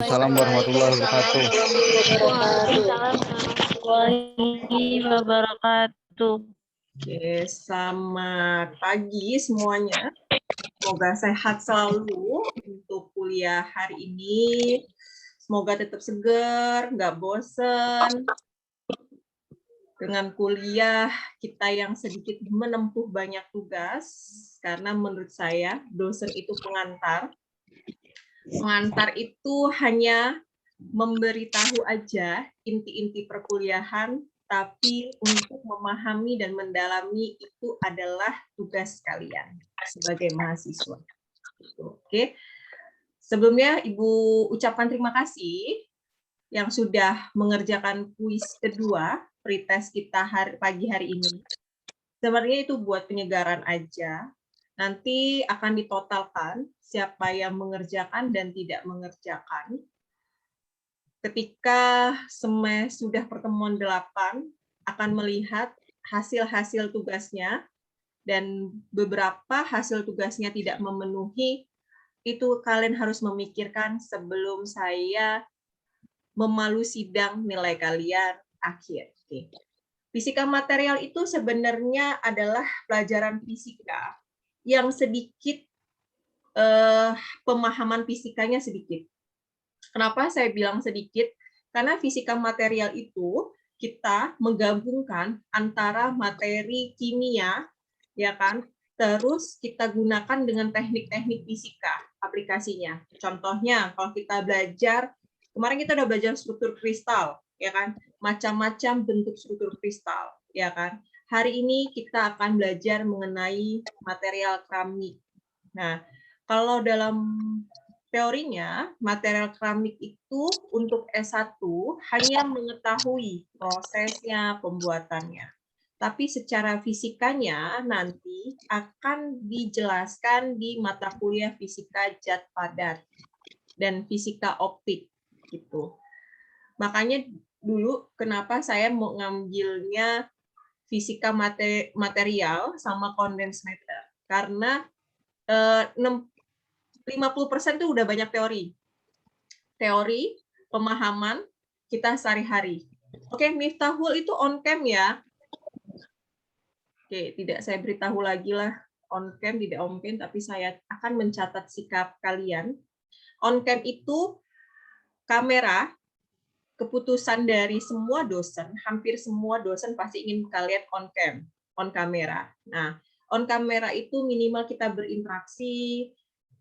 Assalamualaikum warahmatullahi wabarakatuh. Waalaikumsalam warahmatullahi wabarakatuh. Oke, selamat pagi semuanya. Semoga sehat selalu untuk kuliah hari ini. Semoga tetap segar, nggak bosen. Dengan kuliah kita yang sedikit menempuh banyak tugas, karena menurut saya dosen itu pengantar. Pengantar itu hanya memberitahu aja inti-inti perkuliahan, tapi untuk memahami dan mendalami itu adalah tugas kalian sebagai mahasiswa. Oke. Sebelumnya Ibu ucapkan terima kasih yang sudah mengerjakan kuis kedua pretest kita pagi hari ini. Sebenarnya itu buat penyegaran aja. Nanti akan ditotalkan siapa yang mengerjakan dan tidak mengerjakan. Ketika sudah pertemuan 8, akan melihat hasil-hasil tugasnya, dan beberapa hasil tugasnya tidak memenuhi, itu kalian harus memikirkan sebelum saya memalu sidang nilai kalian akhir. Oke. Fisika material itu sebenarnya adalah pelajaran fisika yang sedikit, pemahaman fisikanya sedikit. Kenapa saya bilang sedikit? Karena fisika material itu kita menggabungkan antara materi kimia, ya kan? Terus kita gunakan dengan teknik-teknik fisika aplikasinya. Contohnya, kalau kita belajar, kemarin kita udah belajar struktur kristal, ya kan? Macam-macam bentuk struktur kristal, ya kan? Hari ini kita akan belajar mengenai material keramik. Nah, kalau dalam teorinya, material keramik itu untuk S1 hanya mengetahui prosesnya, pembuatannya. Tapi secara fisikanya nanti akan dijelaskan di mata kuliah fisika zat padat dan fisika optik gitu. Makanya dulu kenapa saya mau ngambilnya fisika material sama condensed matter, karena 50% itu udah banyak teori, pemahaman kita sehari-hari. Oke, Miftahul itu on cam ya. Oke, tidak saya beritahu lagi lah on cam, tidak on cam, tapi saya akan mencatat sikap kalian. On cam itu kamera, keputusan dari semua dosen, hampir semua dosen pasti ingin kalian on cam, on kamera. Nah, on kamera itu minimal kita berinteraksi,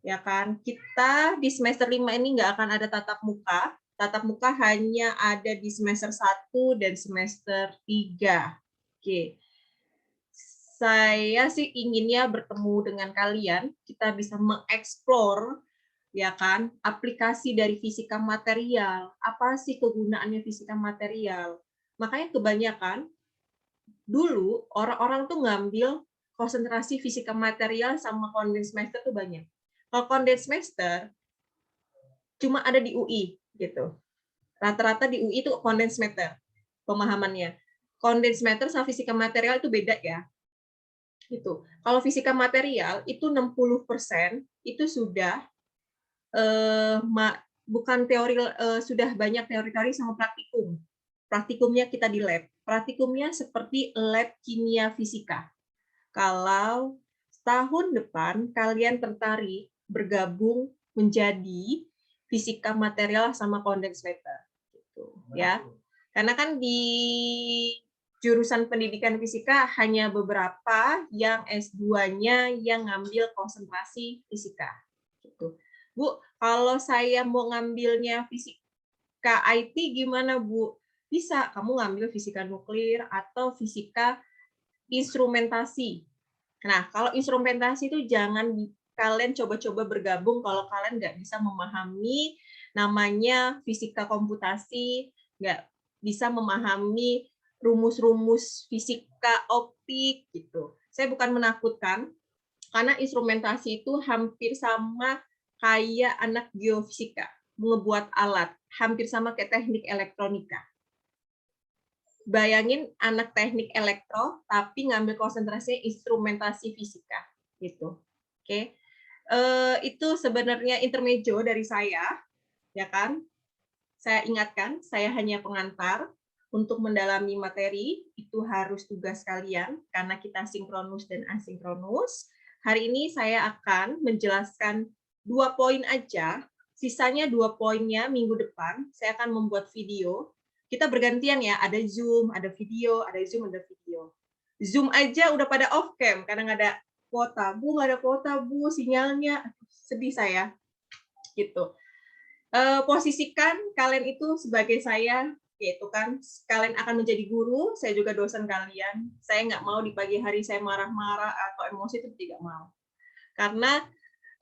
ya kan? Kita di semester 5 ini nggak akan ada tatap muka. Tatap muka hanya ada di semester 1 dan semester 3. Oke. Saya sih inginnya bertemu dengan kalian, kita bisa mengeksplor, ya kan, aplikasi dari fisika material. Apa sih kegunaannya fisika material? Makanya kebanyakan dulu orang-orang tuh ngambil konsentrasi fisika material sama condensed matter tuh banyak. Kalau condensed matter cuma ada di UI gitu. Rata-rata di UI itu condensed matter pemahamannya. Condensed matter sama fisika material itu beda ya. Gitu. Kalau fisika material itu 60% itu sudah bukan teori, sudah banyak teori-teori sama praktikum. Praktikumnya kita di lab. Praktikumnya seperti lab kimia fisika. Kalau tahun depan kalian tertarik bergabung menjadi fisika material sama condensed matter, gitu ya. Karena kan di jurusan pendidikan fisika hanya beberapa yang S2-nya yang ngambil konsentrasi fisika, gitu. Bu, kalau saya mau ngambilnya fisika IT gimana, Bu? Bisa, kamu ngambil fisika nuklir atau fisika instrumentasi. Nah, kalau instrumentasi itu jangan kalian coba-coba bergabung kalau kalian nggak bisa memahami namanya fisika komputasi, nggak bisa memahami rumus-rumus fisika optik gitu. Saya bukan menakutkan, karena instrumentasi itu hampir sama kayak anak geofisika, ngebuat alat, hampir sama kayak teknik elektronika. Bayangin anak teknik elektro, tapi ngambil konsentrasi instrumentasi fisika, gitu. Oke, itu sebenarnya intermezzo dari saya. ya kan? Saya ingatkan, saya hanya pengantar. Untuk mendalami materi, itu harus tugas kalian, karena kita sinkronus dan asinkronus. Hari ini saya akan menjelaskan 2 poin aja, sisanya 2 poinnya minggu depan, saya akan membuat video. Kita bergantian ya, ada Zoom, ada video, ada Zoom, ada video. Zoom aja udah pada off cam, karena nggak ada kuota. Bu, nggak ada kuota, Bu, sinyalnya. Sedih saya. Gitu. Posisikan kalian itu sebagai saya, yaitu kan kalian akan menjadi guru, saya juga dosen kalian. Saya nggak mau di pagi hari saya marah-marah atau emosi, itu tidak mau. Karena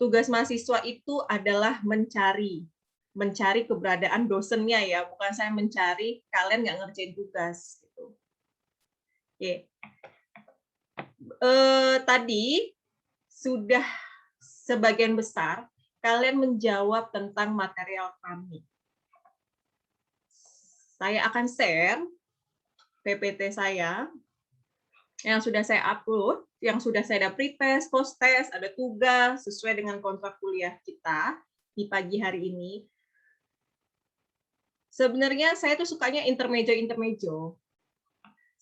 tugas mahasiswa itu adalah mencari keberadaan dosennya ya, bukan saya mencari kalian nggak ngerjain tugas. Gitu. Oke. Tadi sudah sebagian besar kalian menjawab tentang material keramik. Saya akan share PPT saya yang sudah saya upload, yang sudah saya ada pretest, post-test, ada tugas sesuai dengan kontrak kuliah kita di pagi hari ini. Sebenarnya saya tuh sukanya intermejo.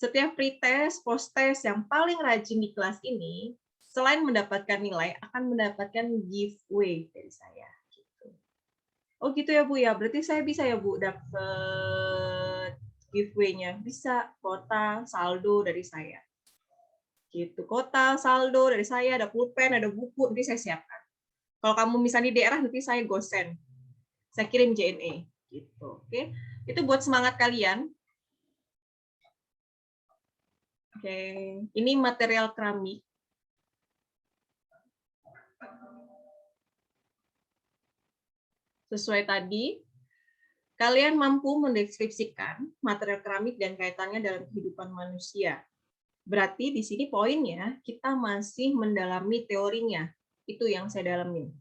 Setiap pretest, post-test yang paling rajin di kelas ini, selain mendapatkan nilai, akan mendapatkan giveaway dari saya. Gitu. Oh gitu ya Bu ya, berarti saya bisa ya Bu dapat giveaway-nya. Bisa, kota, saldo dari saya. Gitu, kota, saldo dari saya, ada pulpen, ada buku, nanti saya siapkan. Kalau kamu misalnya di daerah, nanti saya gosen. Saya kirim JNE. Gitu, oke. Itu buat semangat kalian. Oke, ini material keramik. Sesuai tadi, kalian mampu mendeskripsikan material keramik dan kaitannya dalam kehidupan manusia. Berarti di sini poinnya, kita masih mendalami teorinya. Itu yang saya dalamin.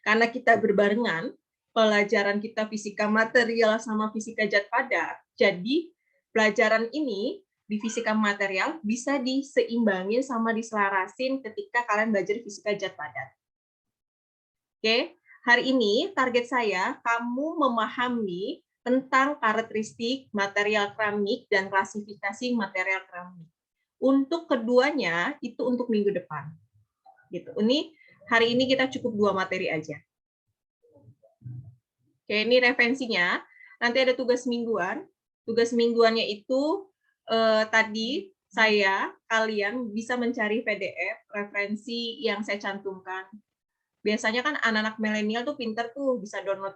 Karena kita berbarengan, pelajaran kita fisika material sama fisika zat padat, jadi pelajaran ini di fisika material bisa diseimbangin sama diselarasin ketika kalian belajar fisika zat padat. Oke, hari ini target saya kamu memahami tentang karakteristik material keramik dan klasifikasi material keramik. Untuk keduanya itu untuk minggu depan. Gitu. Ini hari ini kita cukup 2 materi aja. Oke, ini referensinya. Nanti ada tugas mingguan. Tugas mingguannya itu tadi kalian bisa mencari PDF referensi yang saya cantumkan. Biasanya kan anak-anak milenial tuh pinter tuh, bisa download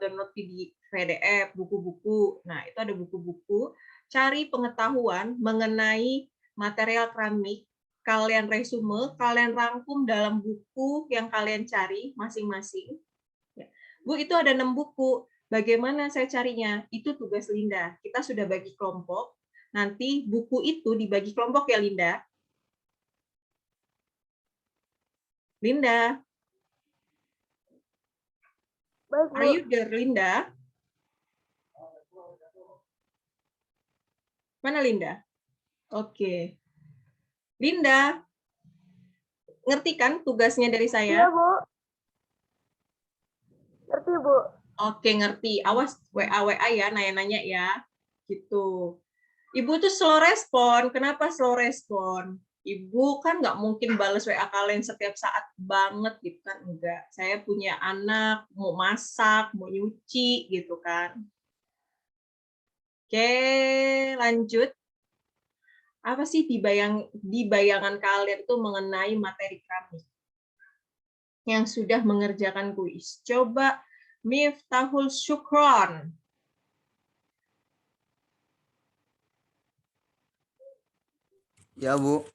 PDF, buku-buku. Nah, itu ada buku-buku. Cari pengetahuan mengenai material keramik, kalian resume, kalian rangkum dalam buku yang kalian cari masing-masing. Bu, itu ada 6 buku. Bagaimana saya carinya? Itu tugas Linda. Kita sudah bagi kelompok. Nanti buku itu dibagi kelompok ya, Linda. Linda. Baik, Bu. Are you there, Linda? Mana Linda? Oke. Linda, ngerti kan tugasnya dari saya? Iya, Bu. Ngerti, Bu. Oke, ngerti. Awas WA ya, nanya-nanya ya. Gitu. Ibu tuh slow respon. Kenapa slow respon? Ibu kan nggak mungkin balas WA kalian setiap saat banget gitu kan. Enggak. Saya punya anak, mau masak, mau nyuci gitu kan. Oke, lanjut. Apa sih di bayangan kalian tuh mengenai materi keramik yang sudah mengerjakan kuis? Coba Miftahul Syukron. Ya, Bu.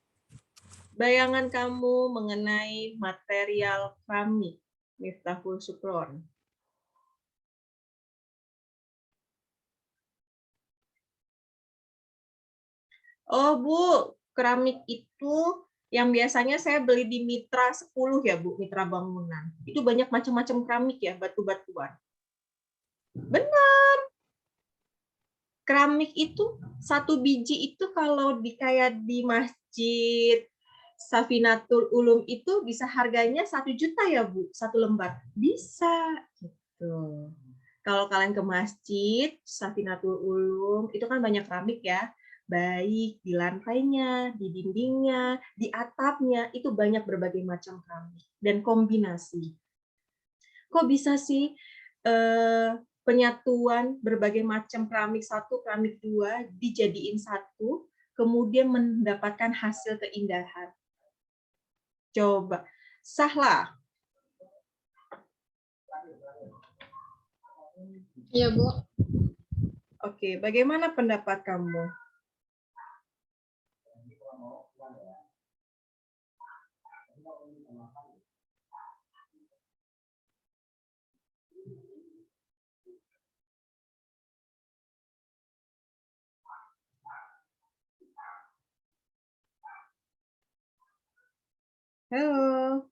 Bayangan kamu mengenai material keramik, Miftahul Syukron. Oh, Bu, keramik itu yang biasanya saya beli di Mitra 10 ya, Bu, Mitra Bangunan. Itu banyak macam-macam keramik ya, batu-batuan. Benar. Keramik itu satu biji itu kalau kayak di Masjid Safinatul Ulum itu bisa harganya 1 juta ya Bu, 1 lembar. Bisa gitu. Kalau kalian ke masjid, Safinatul Ulum, itu kan banyak keramik ya. Baik di lantainya, di dindingnya, di atapnya, itu banyak berbagai macam keramik dan kombinasi. Kok bisa sih penyatuan berbagai macam keramik satu, keramik dua dijadiin satu, kemudian mendapatkan hasil keindahan? Coba, sahlah. Iya, Bu. Oke, bagaimana pendapat kamu? Halo.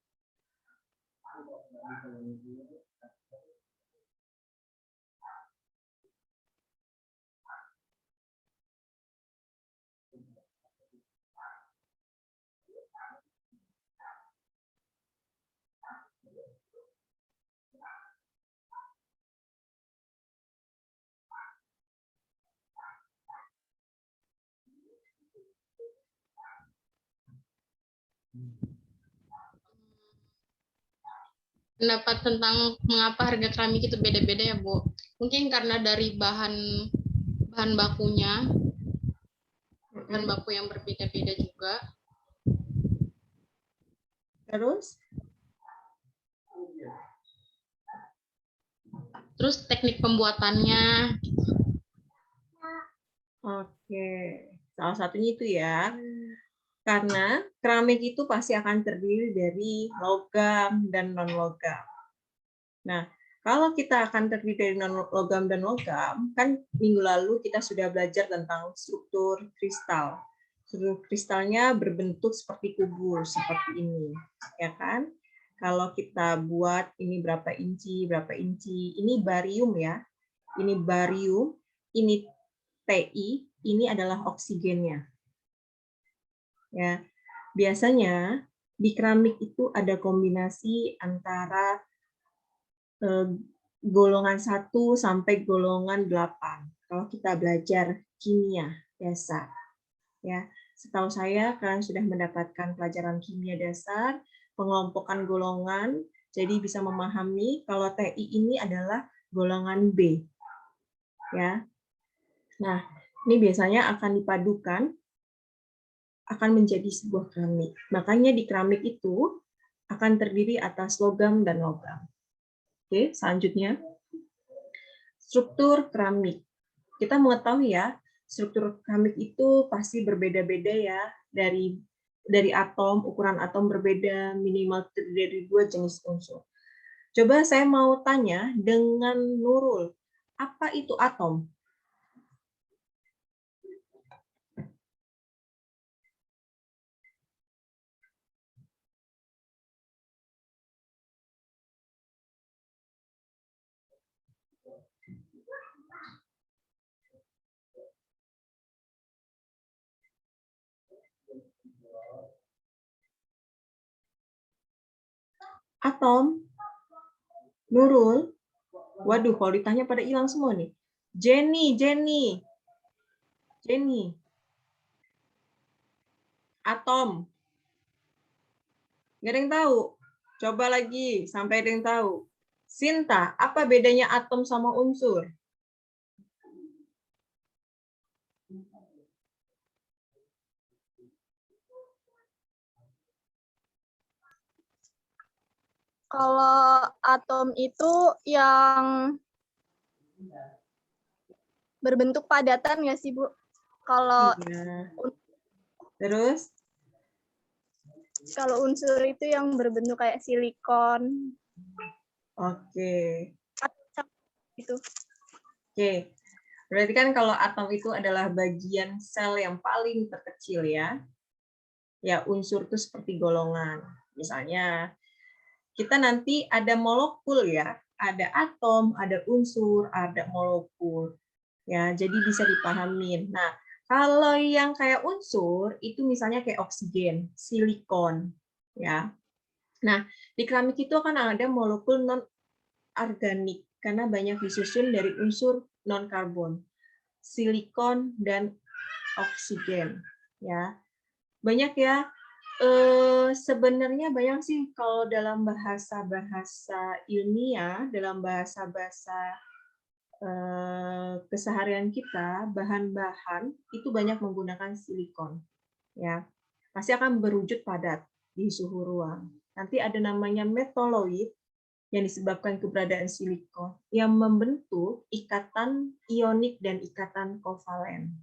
Pendapat tentang mengapa harga keramik itu beda-beda ya, Bu. Mungkin karena dari bahan bakunya, bahan baku yang berbeda-beda juga. Terus teknik pembuatannya. Oke, salah satunya itu ya. Karena keramik itu pasti akan terdiri dari logam dan non-logam. Nah, kalau kita akan terdiri dari non-logam dan logam, kan minggu lalu kita sudah belajar tentang struktur kristal. Struktur kristalnya berbentuk seperti kubur, seperti ini. Ya kan? Kalau kita buat ini berapa inci, ini barium ya. Ini barium, ini Ti, ini adalah oksigennya. Ya, biasanya di keramik itu ada kombinasi antara golongan 1 sampai golongan 8. Kalau kita belajar kimia dasar. Ya, setahu saya kalian sudah mendapatkan pelajaran kimia dasar, pengelompokan golongan, jadi bisa memahami kalau Ti ini adalah golongan B. Ya. Nah, ini biasanya akan dipadukan akan menjadi sebuah keramik. Makanya di keramik itu akan terdiri atas logam dan logam. Oke, selanjutnya struktur keramik. Kita mengetahui ya, struktur keramik itu pasti berbeda-beda ya, dari atom, ukuran atom berbeda, minimal terdiri dari 2 jenis unsur. Coba saya mau tanya dengan Nurul, apa itu atom? Atom, Nurul, waduh, kalau ditanya pada hilang semua nih. Jenny, atom. Nggak ada yang tahu. Coba lagi, sampai ada yang tahu. Sinta, apa bedanya atom sama unsur? Kalau atom itu yang berbentuk padatan nggak sih, Bu? Kalau Iya. Terus? Kalau unsur itu yang berbentuk kayak silikon. Oke. Itu. Oke. Berarti kan kalau atom itu adalah bagian sel yang paling terkecil ya. Ya, unsur itu seperti golongan. Misalnya, kita nanti ada molekul ya. Ada atom, ada unsur, ada molekul. Ya, jadi bisa dipahamin. Nah, kalau yang kayak unsur itu misalnya kayak oksigen, silikon, ya. Nah, di keramik itu akan ada molekul non organik. karena banyak disusun dari unsur non-karbon, silikon dan oksigen. Ya, banyak ya. Sebenarnya banyak sih kalau dalam bahasa-bahasa ilmiah, dalam bahasa-bahasa keseharian kita, bahan-bahan itu banyak menggunakan silikon. Ya, pasti akan berwujud padat di suhu ruang. Nanti ada namanya metaloid yang disebabkan keberadaan silikon yang membentuk ikatan ionik dan ikatan kovalen.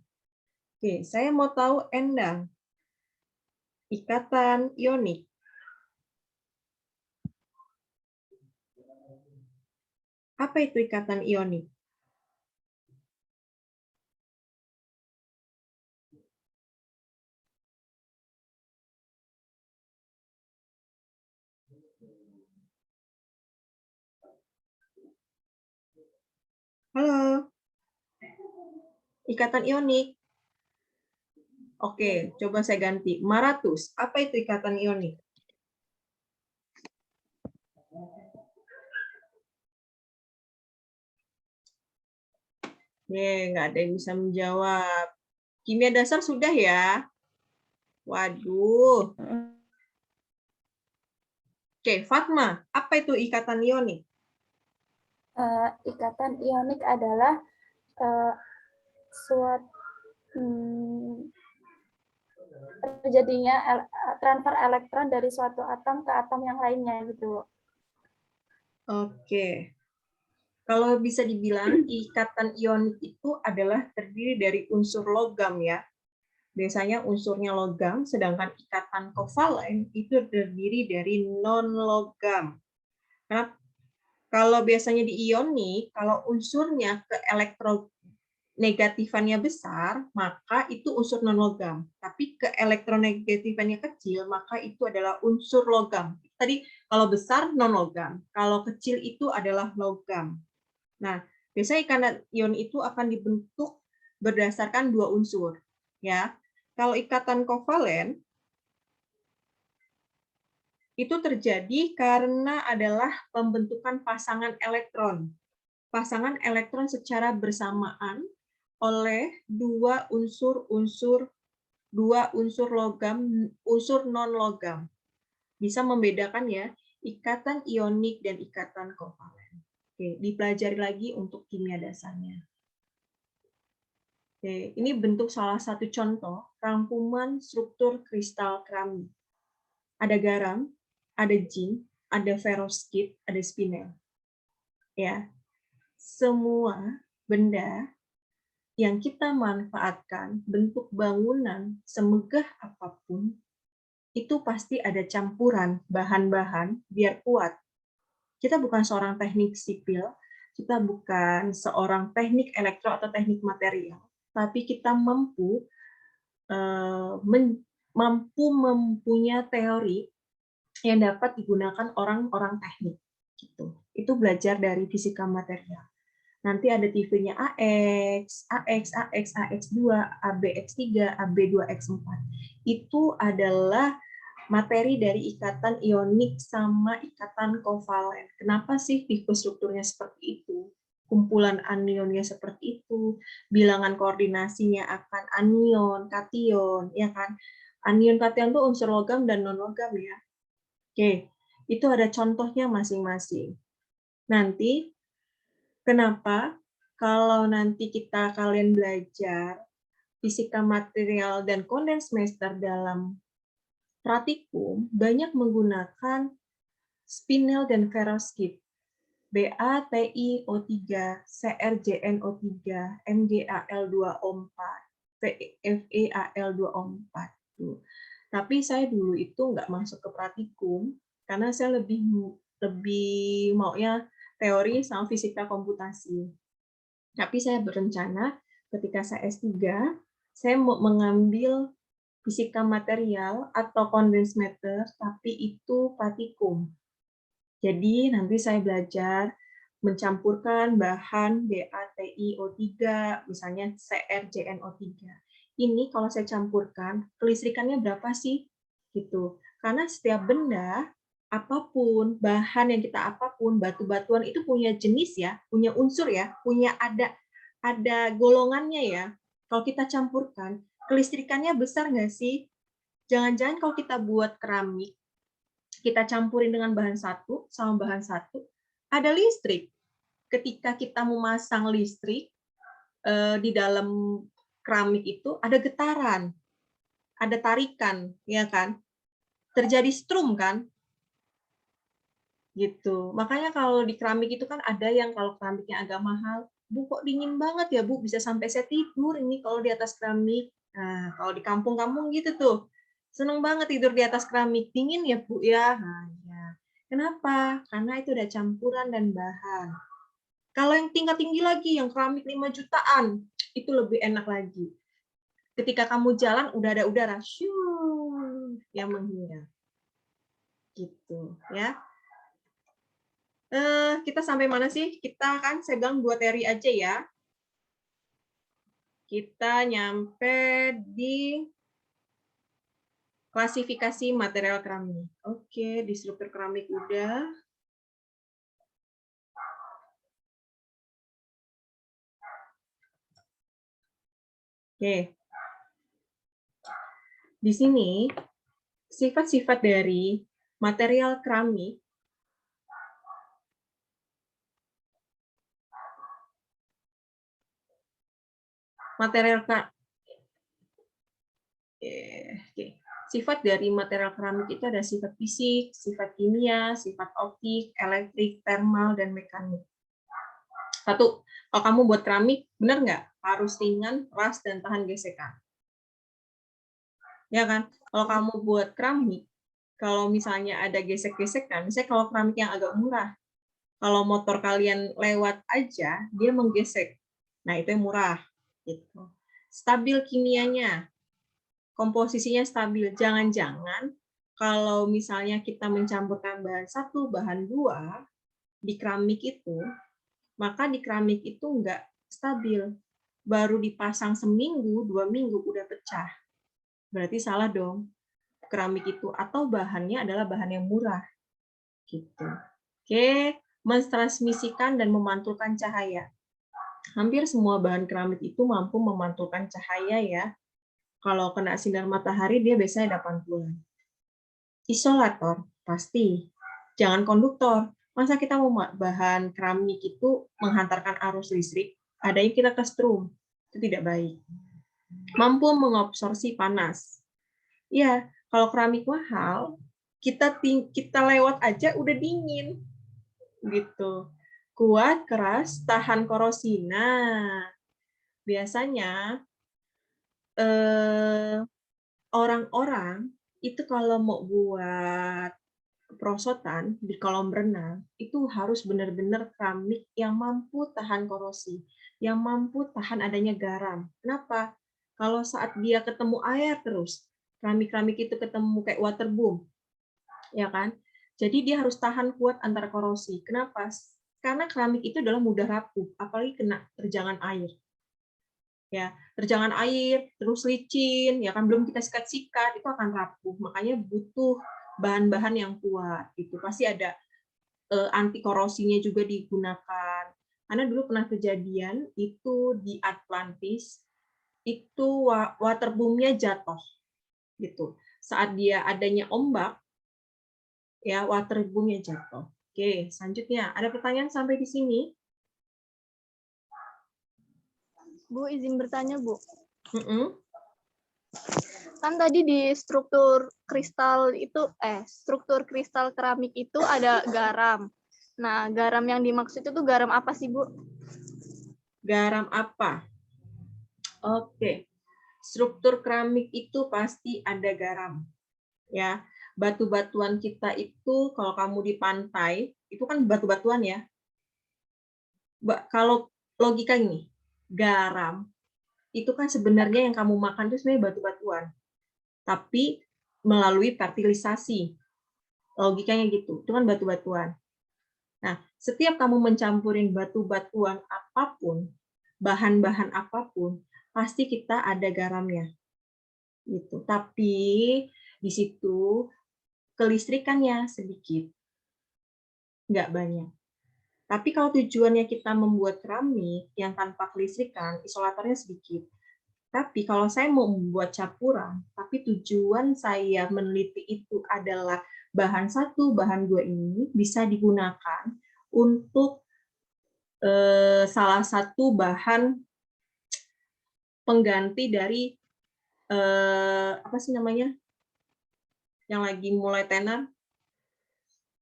Oke, saya mau tahu Endang, ikatan ionik. Apa itu ikatan ionik? Halo. Ikatan ionik. Oke, coba saya ganti. Maratus, apa itu ikatan ionik? Nggak ada yang bisa menjawab. Kimia dasar sudah ya? Waduh. Oke, Fatma, apa itu ikatan ionik? Ikatan ionik adalah suatu terjadinya transfer elektron dari suatu atom ke atom yang lainnya gitu. Oke. Kalau bisa dibilang ikatan ionik itu adalah terdiri dari unsur logam ya. Biasanya unsurnya logam, sedangkan ikatan kovalen itu terdiri dari non-logam. Karena kalau biasanya di ionik, kalau unsurnya ke elektronegatifannya besar, maka itu unsur non-logam. Tapi ke elektronegatifannya kecil, maka itu adalah unsur logam. Tadi kalau besar non-logam, kalau kecil itu adalah logam. Nah, biasanya ikatan ion itu akan dibentuk berdasarkan dua unsur. Ya, kalau ikatan kovalen itu terjadi karena adalah pembentukan pasangan elektron. Pasangan elektron secara bersamaan oleh dua unsur logam, unsur non-logam. Bisa membedakan ya, ikatan ionik dan ikatan kovalen. Oke, dipelajari lagi untuk kimia dasarnya. Oke, ini bentuk salah satu contoh rangkuman struktur kristal keramik. Ada garam, ada zinc, ada perovskit, ada spinel. Ya, semua benda yang kita manfaatkan, bentuk bangunan semegah apapun, itu pasti ada campuran bahan-bahan biar kuat. Kita bukan seorang teknik sipil, kita bukan seorang teknik elektro atau teknik material, tapi kita mampu mempunyai teori yang dapat digunakan orang-orang teknik. Gitu. Itu belajar dari fisika material. Nanti ada TV-nya AX, AX, AX, AX2, ABX3, AB2X4. Itu adalah materi dari ikatan ionik sama ikatan kovalen. Kenapa sih tipe strukturnya seperti itu? Kumpulan anionnya seperti itu, bilangan koordinasinya akan anion, kation, ya kan? Anion, kation itu unsur logam dan non-logam ya. Oke, itu ada contohnya masing-masing. Nanti kenapa kalau nanti kalian belajar fisika material dan kondensmeter dalam praktikum banyak menggunakan spinel dan perovskit, BaTiO3, CrJnO3, MgAl2O4, FeAl2O4. Tapi saya dulu itu nggak masuk ke praktikum karena saya lebih maunya teori sama fisika komputasi. Tapi saya berencana ketika saya S3, saya mau mengambil fisika material atau kondensmeter, tapi itu praktikum. Jadi nanti saya belajar mencampurkan bahan BaTiO3, misalnya CrJnO3. Ini kalau saya campurkan, kelistrikannya berapa sih? Gitu. Karena setiap benda apapun, bahan yang kita apapun, batu-batuan itu punya jenis ya, punya unsur ya, punya ada golongannya ya. Kalau kita campurkan, kelistrikannya besar nggak sih? Jangan-jangan kalau kita buat keramik, kita campurin dengan bahan satu sama bahan satu, ada listrik. Ketika kita memasang listrik di dalam keramik itu ada getaran, ada tarikan, ya kan? Terjadi strum kan? Gitu. Makanya kalau di keramik itu kan ada yang kalau keramiknya agak mahal, Bu kok dingin banget ya Bu, bisa sampai saya tidur ini kalau di atas keramik. Nah, kalau di kampung-kampung gitu tuh, seneng banget tidur di atas keramik, dingin ya Bu ya. Nah, ya. Kenapa? Karena itu udah campuran dan bahan. Kalau yang tingkat tinggi lagi, yang keramik 5 jutaan, itu lebih enak lagi. Ketika kamu jalan, udah ada udara, syuuu, yang menghira. Gitu, ya. Kita sampai mana sih? Kita kan sedang buat teori aja ya. Kita nyampe di klasifikasi material keramik. Oke, di struktur keramik udah. Oke. Di sini, sifat-sifat dari material keramik sifat dari material keramik itu ada sifat fisik, sifat kimia, sifat optik, elektrik, termal, dan mekanik. Satu, kalau kamu buat keramik, benar nggak? Harus ringan, keras, dan tahan gesekan. Ya kan? Kalau kamu buat keramik, kalau misalnya ada gesek-gesekan, misalnya kalau keramik yang agak murah, kalau motor kalian lewat aja, dia menggesek. Nah, itu yang murah. Gitu. Stabil kimianya, komposisinya stabil. Jangan-jangan kalau misalnya kita mencampurkan bahan satu, bahan dua di keramik itu, maka di keramik itu nggak stabil. Baru dipasang seminggu, 2 minggu udah pecah. Berarti salah dong keramik itu, atau bahannya adalah bahan yang murah. Gitu. Oke, mentransmisikan dan memantulkan cahaya. Hampir semua bahan keramik itu mampu memantulkan cahaya ya. Kalau kena sinar matahari dia biasanya ada pantulan. Isolator, pasti. Jangan konduktor. Masa kita mau bahan keramik itu menghantarkan arus listrik, adanya kita ke strum. Itu tidak baik. Mampu mengabsorpsi panas. Ya, kalau keramik mahal, kita lewat aja udah dingin. Gitu. Kuat, keras, tahan korosi. Nah, biasanya orang-orang itu kalau mau buat perosotan di kolam renang itu harus benar-benar keramik yang mampu tahan korosi, yang mampu tahan adanya garam. Kenapa? Kalau saat dia ketemu air terus, keramik-keramik itu ketemu kayak waterboom, ya kan? Jadi dia harus tahan kuat antara korosi. Kenapa? Karena keramik itu adalah mudah rapuh, apalagi kena terjangan air. Ya, terjangan air, terus licin, ya kan belum kita sikat-sikat itu akan rapuh. Makanya butuh bahan-bahan yang kuat. Itu pasti ada anti korosinya juga digunakan. Karena dulu pernah kejadian itu di Atlantis itu waterboom-nya jatuh gitu. Saat dia adanya ombak ya waterboom-nya jatuh. Oke, selanjutnya ada pertanyaan sampai di sini? Bu, izin bertanya, Bu. Kan tadi di struktur kristal keramik itu ada garam. Nah, garam yang dimaksud itu garam apa sih, Bu? Garam apa? Oke. Struktur keramik itu pasti ada garam. Ya, batu-batuan kita itu kalau kamu di pantai, itu kan batu-batuan ya. Kalau logika ini, garam itu kan sebenarnya yang kamu makan itu sebenarnya batu-batuan. Tapi melalui fertilisasi. Logikanya gitu. Itu kan batu-batuan. Nah, setiap kamu mencampurin batu-batuan apapun, bahan-bahan apapun, pasti kita ada garamnya. Gitu. Tapi di situ kelistrikannya sedikit, nggak banyak. Tapi kalau tujuannya kita membuat keramik yang tanpa kelistrikan, isolatornya sedikit. Tapi kalau saya mau membuat campuran, tapi tujuan saya meneliti itu adalah bahan 1, bahan 2 ini bisa digunakan untuk salah satu bahan pengganti dari apa sih namanya? Yang lagi mulai tenar.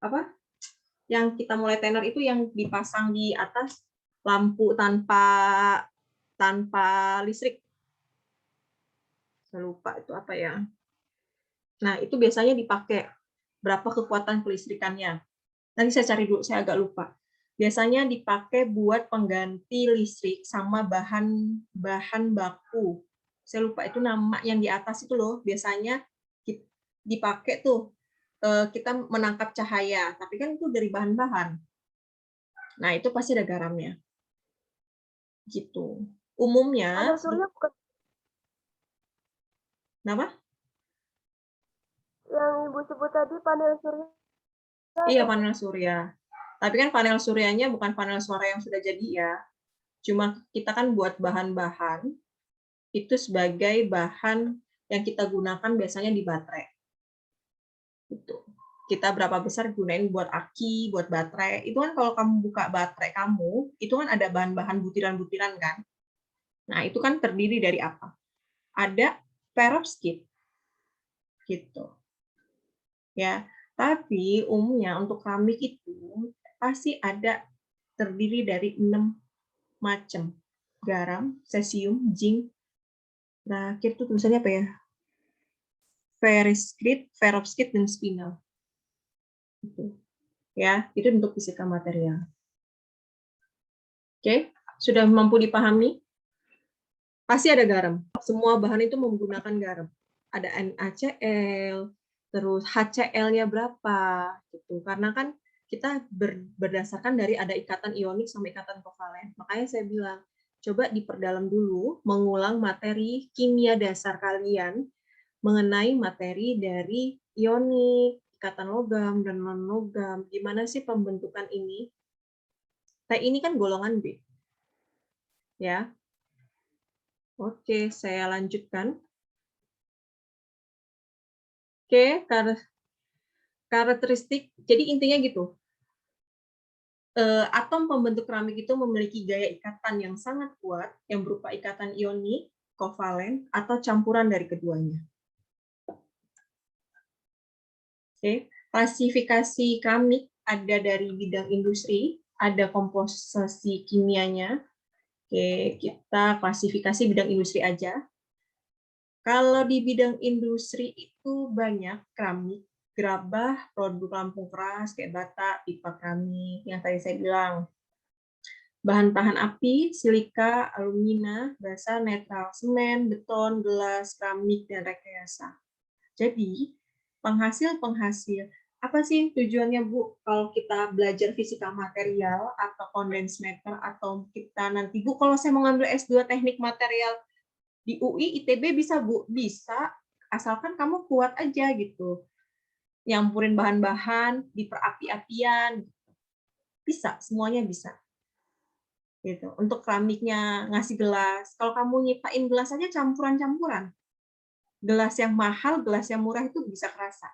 Apa? Yang kita mulai tenar itu yang dipasang di atas lampu tanpa listrik. Saya lupa itu apa ya. Nah, itu biasanya dipakai berapa kekuatan kelistrikannya. Nanti saya cari dulu, saya agak lupa. Biasanya dipakai buat pengganti listrik sama bahan baku. Saya lupa itu nama yang di atas itu loh. Biasanya dipakai tuh kita menangkap cahaya, tapi kan itu dari bahan-bahan. Nah, itu pasti ada garamnya. Gitu. Umumnya. Panel surya bukan Kenapa? yang Ibu sebut tadi panel surya. Iya, panel surya. Tapi kan panel suryanya bukan panel suara yang sudah jadi ya. Cuma kita kan buat bahan-bahan itu sebagai bahan yang kita gunakan biasanya di baterai. Gitu. Kita berapa besar gunain buat aki, buat baterai. Itu kan kalau kamu buka baterai kamu, itu kan ada bahan-bahan butiran-butiran kan. Nah, itu kan terdiri dari apa? Ada perovskit. Gitu. Ya, tapi umumnya untuk keramik itu pasti ada terdiri dari 6 macam. Garam, cesium, zinc, terakhir itu tulisannya apa ya? Perovskit, perovskit, dan spinel. Gitu. Ya, itu untuk fisika material. Oke, sudah mampu dipahami? Pasti ada garam. Semua bahan itu menggunakan garam. Ada NaCl, terus HCl-nya berapa, gitu. Karena kan kita berdasarkan dari ada ikatan ionik sama ikatan kovalen. Makanya saya bilang, coba diperdalam dulu, mengulang materi kimia dasar kalian mengenai materi dari ionik, ikatan logam, dan non-logam. Gimana sih pembentukan ini? T ini kan golongan B. Ya. Oke, saya lanjutkan. Oke, karakteristik. Jadi intinya gitu. Atom pembentuk keramik itu memiliki gaya ikatan yang sangat kuat, yang berupa ikatan ionik, kovalen, atau campuran dari keduanya. Oke, klasifikasi keramik ada dari bidang industri, ada komposisi kimianya. Oke, kita klasifikasi bidang industri aja. Kalau di bidang industri itu banyak keramik, gerabah, produk lampu keras, kayak bata, pipa keramik, yang tadi saya bilang. Bahan tahan api, silika, alumina, basa, netral, semen, beton, gelas, keramik, dan rekayasa. Jadi, penghasil-penghasil, apa sih tujuannya, Bu, kalau kita belajar fisika material atau condensed matter, atau kita nanti, Bu, kalau saya mau ngambil S2 teknik material, di UI, ITB bisa, Bu? Bisa, asalkan kamu kuat aja gitu. Nyampurin bahan-bahan, di perapi-apian, bisa, semuanya bisa. Gitu. Untuk keramiknya ngasih gelas, kalau kamu nyiptain gelas aja campuran-campuran. Gelas yang mahal, gelas yang murah itu bisa kerasa.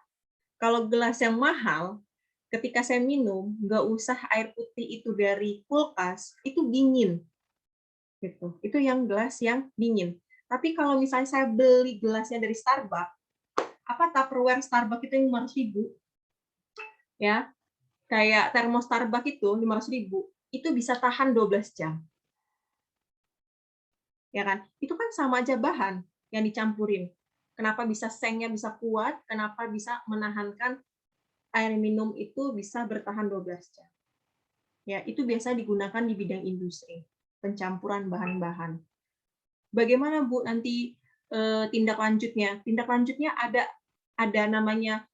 Kalau gelas yang mahal, ketika saya minum, nggak usah air putih itu dari kulkas, itu dingin. Gitu. Itu yang gelas yang dingin. Tapi kalau misalnya saya beli gelasnya dari Starbucks, apa Tupperware Starbucks itu yang 500.000, ya, kayak termos Starbucks itu 500.000, itu bisa tahan 12 jam. Ya kan? Itu kan sama aja bahan yang dicampurin. Kenapa bisa sengnya bisa kuat? Kenapa bisa menahankan air minum itu bisa bertahan 12 jam? Ya, itu biasa digunakan di bidang industri, pencampuran bahan-bahan. Bagaimana, Bu, nanti tindak lanjutnya? Tindak lanjutnya ada namanya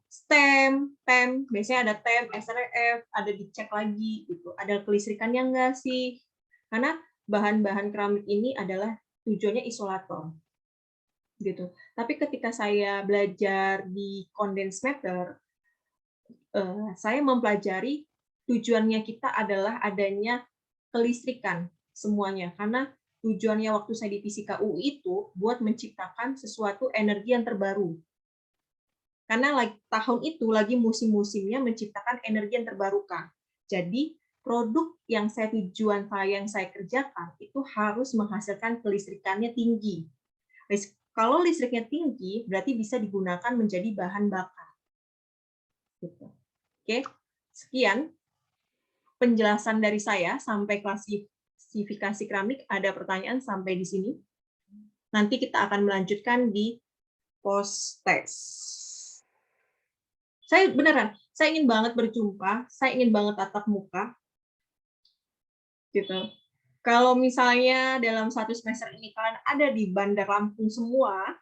STEM, TEM, biasanya ada TEM, SRF, ada dicek lagi gitu. Ada kelistrikannya enggak sih? Karena bahan-bahan keramik ini adalah tujuannya isolator. gitu. Tapi ketika saya belajar di condensed matter, saya mempelajari tujuannya kita adalah adanya kelistrikan semuanya. Karena tujuannya waktu saya di Fisika UI itu buat menciptakan sesuatu energi yang terbaru. Karena tahun itu lagi musim-musimnya menciptakan energi yang terbarukan. Jadi produk yang tujuan yang saya kerjakan itu harus menghasilkan kelistrikannya tinggi. Kalau listriknya tinggi, berarti bisa digunakan menjadi bahan bakar. Gitu. Oke, sekian penjelasan dari saya sampai klasifikasi keramik. Ada pertanyaan sampai di sini? Nanti kita akan melanjutkan di post-test. Saya beneran, saya ingin banget berjumpa, saya ingin banget tatap muka. Gitu. Kalau misalnya dalam satu semester ini kalian ada di Bandar Lampung semua,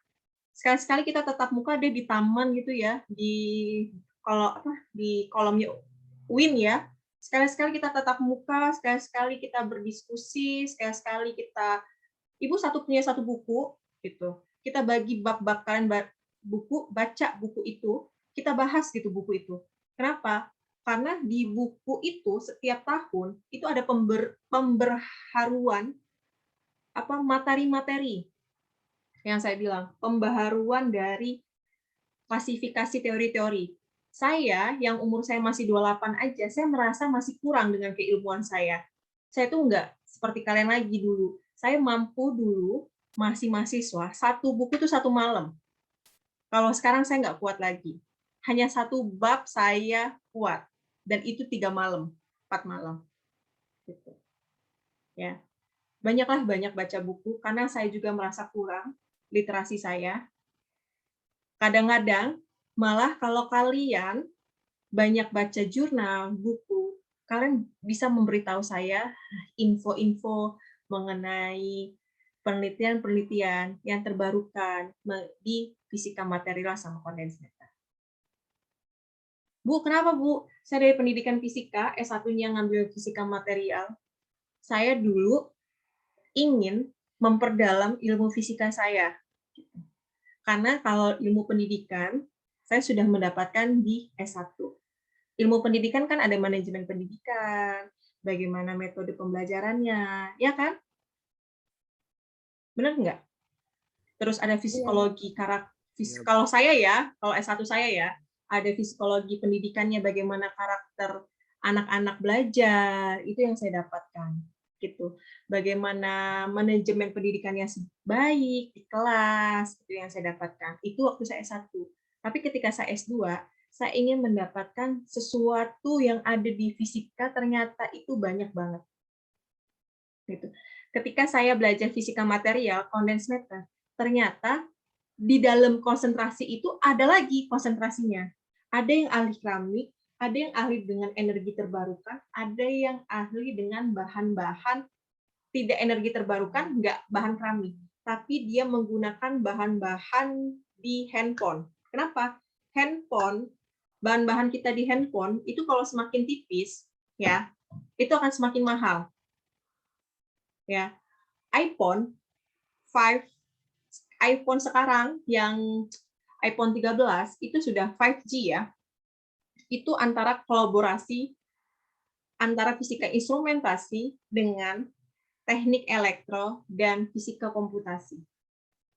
sekali-sekali kita tatap muka deh di taman gitu ya, di kolomnya UIN ya. Sekali-sekali kita tatap muka, sekali-sekali kita berdiskusi, sekali-sekali kita Ibu punya satu buku gitu. Kita bagi bab-bab kalian buku, baca buku itu, kita bahas gitu buku itu. Kenapa? Karena di buku itu setiap tahun itu ada pemberharuan materi-materi yang saya bilang, pembaharuan dari klasifikasi teori-teori. Saya yang umur saya masih 28 aja, saya merasa masih kurang dengan keilmuan saya. Saya tuh enggak seperti kalian lagi dulu. Saya mampu dulu masih mahasiswa, satu buku itu satu malam. Kalau sekarang saya nggak kuat lagi. Hanya satu bab saya kuat. Dan itu 3 malam, 4 malam. Gitu. Ya. Banyak baca buku, karena saya juga merasa kurang literasi saya. Kadang-kadang, malah kalau kalian banyak baca jurnal, buku, kalian bisa memberitahu saya info-info mengenai penelitian-penelitian yang terbarukan di fisika material sama condensed matter. Bu, kenapa Bu? Saya dari pendidikan fisika, S1-nya ngambil fisika material. Saya dulu ingin memperdalam ilmu fisika saya. Karena kalau ilmu pendidikan, saya sudah mendapatkan di S1. Ilmu pendidikan kan ada manajemen pendidikan, bagaimana metode pembelajarannya, ya kan? Benar nggak? Terus ada psikologi karakter. Kalau saya ya, kalau S1 saya ya, ada psikologi pendidikannya, bagaimana karakter anak-anak belajar, itu yang saya dapatkan. Gitu. Bagaimana manajemen pendidikannya baik di kelas, itu yang saya dapatkan. Itu waktu saya S1. Tapi ketika saya S2, saya ingin mendapatkan sesuatu yang ada di fisika, ternyata itu banyak banget. Gitu. Ketika saya belajar fisika material, condensed matter, ternyata di dalam konsentrasi itu ada lagi konsentrasinya. Ada yang ahli keramik, ada yang ahli dengan energi terbarukan, ada yang ahli dengan bahan-bahan tidak energi terbarukan, nggak bahan keramik, tapi dia menggunakan bahan-bahan di handphone. Kenapa? Handphone, bahan-bahan kita di handphone itu kalau semakin tipis, ya, itu akan semakin mahal. Ya, iPhone sekarang yang iPhone 13 itu sudah 5G ya. Itu antara kolaborasi antara fisika instrumentasi dengan teknik elektro dan fisika komputasi.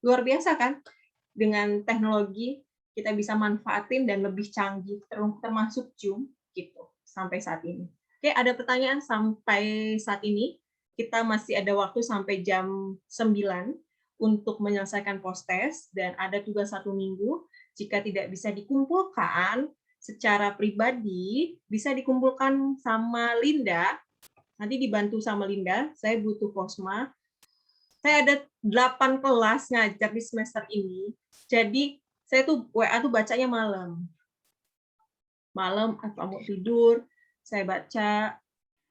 Luar biasa kan? Dengan teknologi kita bisa manfaatin dan lebih canggih, termasuk Zoom gitu sampai saat ini. Oke, ada pertanyaan sampai saat ini? Kita masih ada waktu sampai jam 9 untuk menyelesaikan post-test, dan ada tugas 1 minggu. Jika tidak bisa dikumpulkan secara pribadi, bisa dikumpulkan sama Linda. Nanti dibantu sama Linda, saya butuh Posma. Saya ada 8 kelas ngajar di semester ini, jadi saya tuh WA tuh bacanya malam. Malam atau mau tidur, saya baca.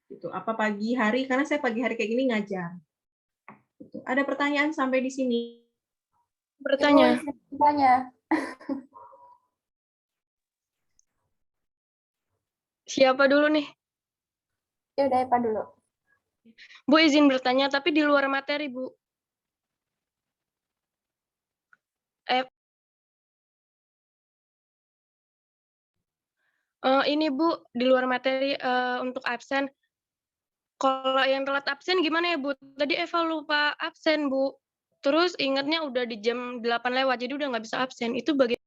Gitu. Apa pagi hari, karena saya pagi hari kayak gini ngajar. Gitu. Ada pertanyaan sampai di sini? Bertanya. Siapa dulu nih? Ya udah, Eva dulu. Bu izin bertanya, tapi di luar materi, Bu. Ini Bu, di luar materi untuk absen. Kalau yang telat absen gimana ya Bu? Tadi Eva lupa absen Bu. Terus ingatnya udah di jam 8 lewat, jadi udah nggak bisa absen. Itu bagaimana?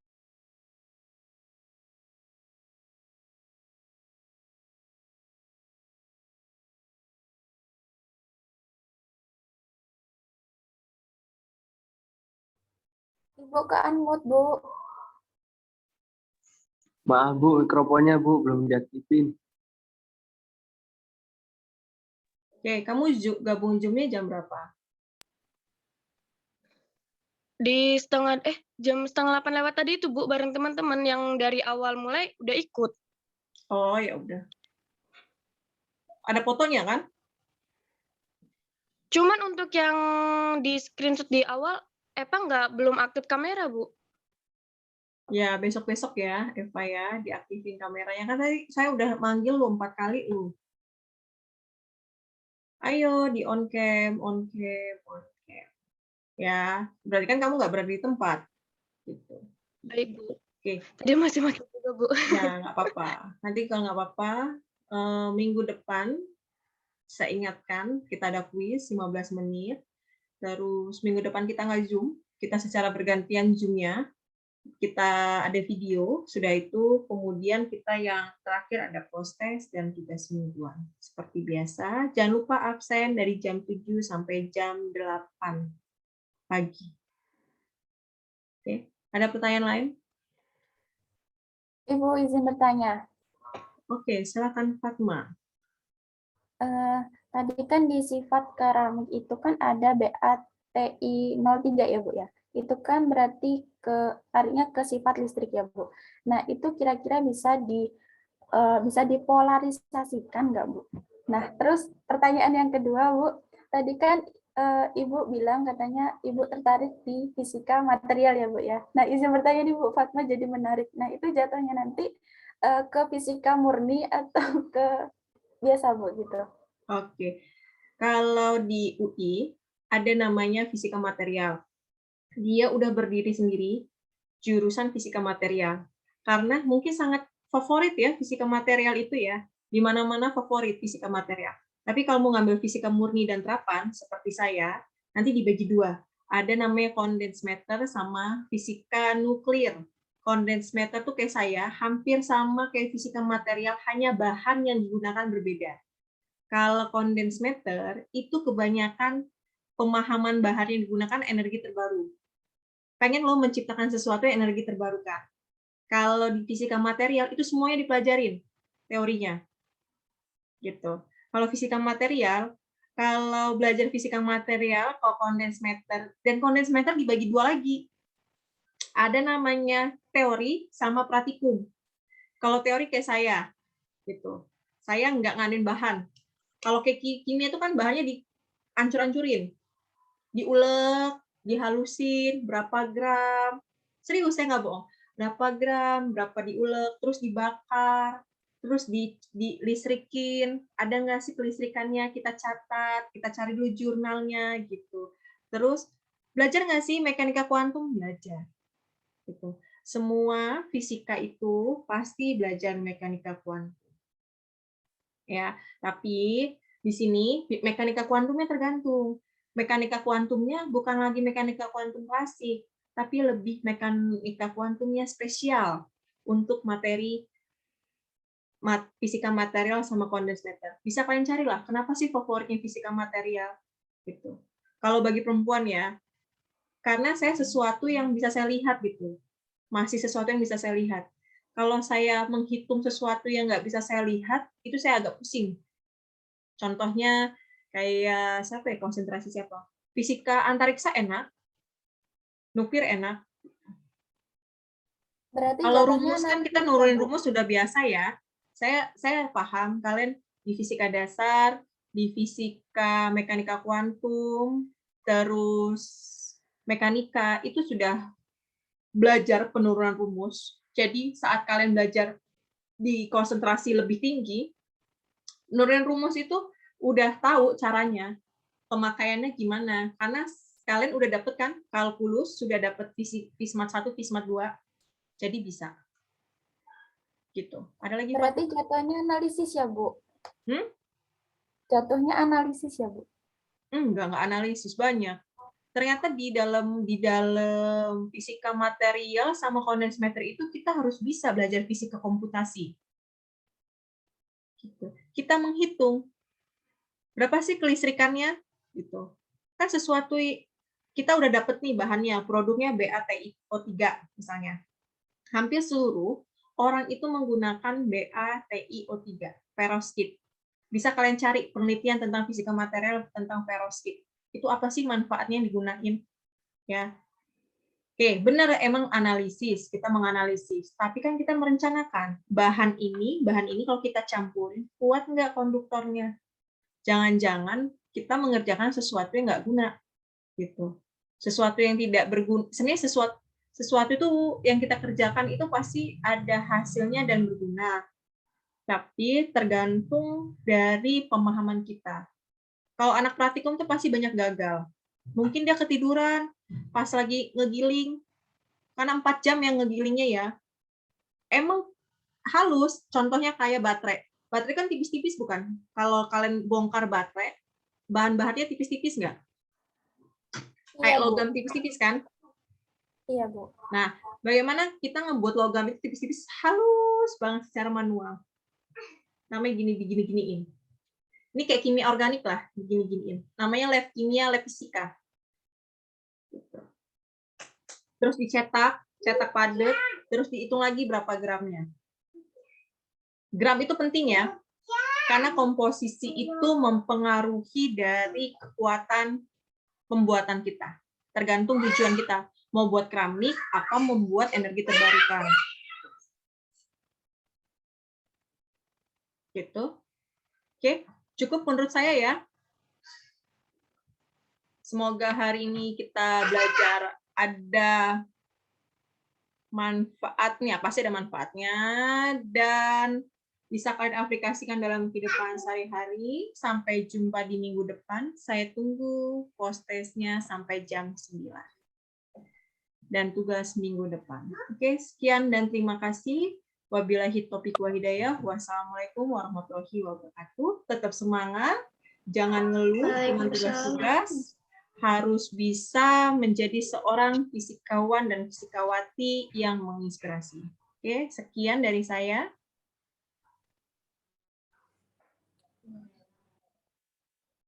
Ibu ke unmute, Bu. Maaf Bu, mikrofonnya Bu belum diaktifin. Oke, kamu gabung Zoom-nya jam berapa? Di jam setengah 8 lewat tadi itu Bu, bareng teman-teman yang dari awal mulai udah ikut. Oh, ya udah. Ada fotonya kan? Cuman untuk yang di screenshot di awal, Eva belum aktif kamera Bu. Ya, besok-besok ya, Eva ya, diaktifin kameranya. Kan tadi saya udah manggil lu 4 kali lu. Ayo, di on cam, on cam, on cam. Ya, berarti kan kamu nggak berada di tempat. Gitu. Baik Bu. Oke. Tadi masih makin juga Bu. Ya, nggak apa-apa. Nanti kalau nggak apa-apa, minggu depan, saya ingatkan, kita ada kuis 15 menit. Terus minggu depan kita nggak Zoom, kita secara bergantian Zoom-nya. Kita ada video, sudah itu kemudian kita yang terakhir ada post test dan tugas mingguan. Seperti biasa, jangan lupa absen dari jam 7 sampai jam 8 pagi. Oke, ada pertanyaan lain? Ibu izin bertanya. Oke, silakan Fatma. Tadi kan di sifat keramik itu kan ada BATI 03 ya Bu ya. Itu kan berarti artinya ke sifat listrik ya Bu. Nah itu kira-kira bisa dipolarisasikan nggak Bu? Nah terus pertanyaan yang kedua Bu, tadi kan Ibu bilang katanya Ibu tertarik di fisika material ya Bu ya. Nah izin bertanya nih Bu Fatma jadi menarik. Nah itu jatuhnya nanti ke fisika murni atau ke biasa Bu gitu. Oke, kalau di UI ada namanya fisika material. Dia udah berdiri sendiri, jurusan fisika material. Karena mungkin sangat favorit ya fisika material itu ya, di mana-mana favorit fisika material. Tapi kalau mau ngambil fisika murni dan terapan, seperti saya, nanti dibagi dua. Ada namanya condensed matter sama fisika nuklir. Condensed matter tuh kayak saya, hampir sama kayak fisika material, hanya bahan yang digunakan berbeda. Kalau condensed matter, itu kebanyakan pemahaman bahan yang digunakan energi terbaru. Pengen lo menciptakan sesuatu yang energi terbarukan. Kalau di fisika material, itu semuanya dipelajarin, teorinya. Gitu. Kalau fisika material, kalau belajar fisika material, kalau condensed matter, dan condensed matter dibagi dua lagi. Ada namanya teori sama praktikum. Kalau teori kayak saya, gitu. Saya nggak nganin bahan. Kalau kayak kimia itu kan bahannya dihancur-hancurin, diulek, dihalusin, berapa gram. Serius, saya nggak bohong. Berapa gram, berapa diulek, terus dibakar, terus dilistrikin. Ada nggak sih kelistrikannya? Kita catat, kita cari dulu jurnalnya, gitu. Terus, belajar nggak sih mekanika kuantum? Belajar. Gitu. Semua fisika itu pasti belajar mekanika kuantum. Ya, tapi di sini mekanika kuantumnya tergantung. Mekanika kuantumnya bukan lagi mekanika kuantum klasik, tapi lebih mekanika kuantumnya spesial untuk materi fisika material sama condensed matter. Bisa kalian carilah kenapa sih favoritnya fisika material gitu. Kalau bagi perempuan ya, karena saya sesuatu yang bisa saya lihat gitu. Masih sesuatu yang bisa saya lihat. Kalau saya menghitung sesuatu yang nggak bisa saya lihat, itu saya agak pusing. Contohnya kayak siapa ya, konsentrasi siapa? Fisika antariksa enak, nuklir enak. Berarti Kalau jatuhnya rumus kan nanti kita nurunin rumus sudah biasa ya. Saya paham kalian di fisika dasar, di fisika mekanika kuantum, terus mekanika itu sudah belajar penurunan rumus. Jadi saat kalian belajar di konsentrasi lebih tinggi, nurunin rumus itu udah tahu caranya, pemakaiannya gimana. Karena kalian udah dapet kan kalkulus, sudah dapet Fismat 1, Fismat 2, jadi bisa. Gitu. Ada lagi, Pak? Berarti jatuhnya analisis ya, Bu? Hmm? Jatuhnya analisis ya, Bu? Enggak analisis, banyak. Ternyata di dalam fisika material sama kondens materi itu kita harus bisa belajar fisika komputasi. Gitu. Kita menghitung berapa sih kelistrikannya, gitu. Kan sesuatu kita udah dapet nih bahannya, produknya BaTiO3 misalnya. Hampir seluruh orang itu menggunakan BaTiO3, perovskit. Bisa kalian cari penelitian tentang fisika material tentang perovskit. Itu apa sih manfaatnya yang digunain? Ya. Oke, benar emang analisis, kita menganalisis. Tapi kan kita merencanakan bahan ini kalau kita campurin, kuat nggak konduktornya? Jangan-jangan kita mengerjakan sesuatu yang nggak guna, gitu. Sesuatu yang tidak berguna. Sebenarnya sesuatu itu yang kita kerjakan itu pasti ada hasilnya dan berguna. Tapi tergantung dari pemahaman kita. Kalau anak praktikum itu pasti banyak gagal. Mungkin dia ketiduran pas lagi ngegiling. Karena 4 jam yang ngegilingnya ya. Emang halus, contohnya kayak baterai. Baterai kan tipis-tipis bukan? Kalau kalian bongkar baterai, bahan-bahannya tipis-tipis nggak? Kayak Iya, Bu. logam tipis-tipis kan? Iya, Bu. Nah, bagaimana kita ngebuat logam itu tipis-tipis halus banget secara manual? Namanya gini-giniin. Ini kayak kimia organik lah, gini-giniin. Namanya lab kimia, lab fisika. Gitu. Terus dicetak, cetak padat, terus dihitung lagi berapa gramnya. Gram itu penting ya, karena komposisi itu mempengaruhi dari kekuatan pembuatan kita. Tergantung tujuan kita, mau buat keramik, apa membuat energi terbarukan. Gitu. Oke, cukup menurut saya ya. Semoga hari ini kita belajar ada manfaatnya, pasti ada manfaatnya, dan bisa kalian aplikasikan dalam kehidupan sehari-hari. Sampai jumpa di minggu depan. Saya tunggu post testnya sampai jam 9. Dan tugas minggu depan. Oke, sekian dan terima kasih. Wabillahi taufiq wal hidayah. Wassalamualaikum warahmatullahi wabarakatuh. Tetap semangat. Jangan ngeluh dengan tugas-tugas. Harus bisa menjadi seorang fisikawan dan fisikawati yang menginspirasi. Oke, sekian dari saya.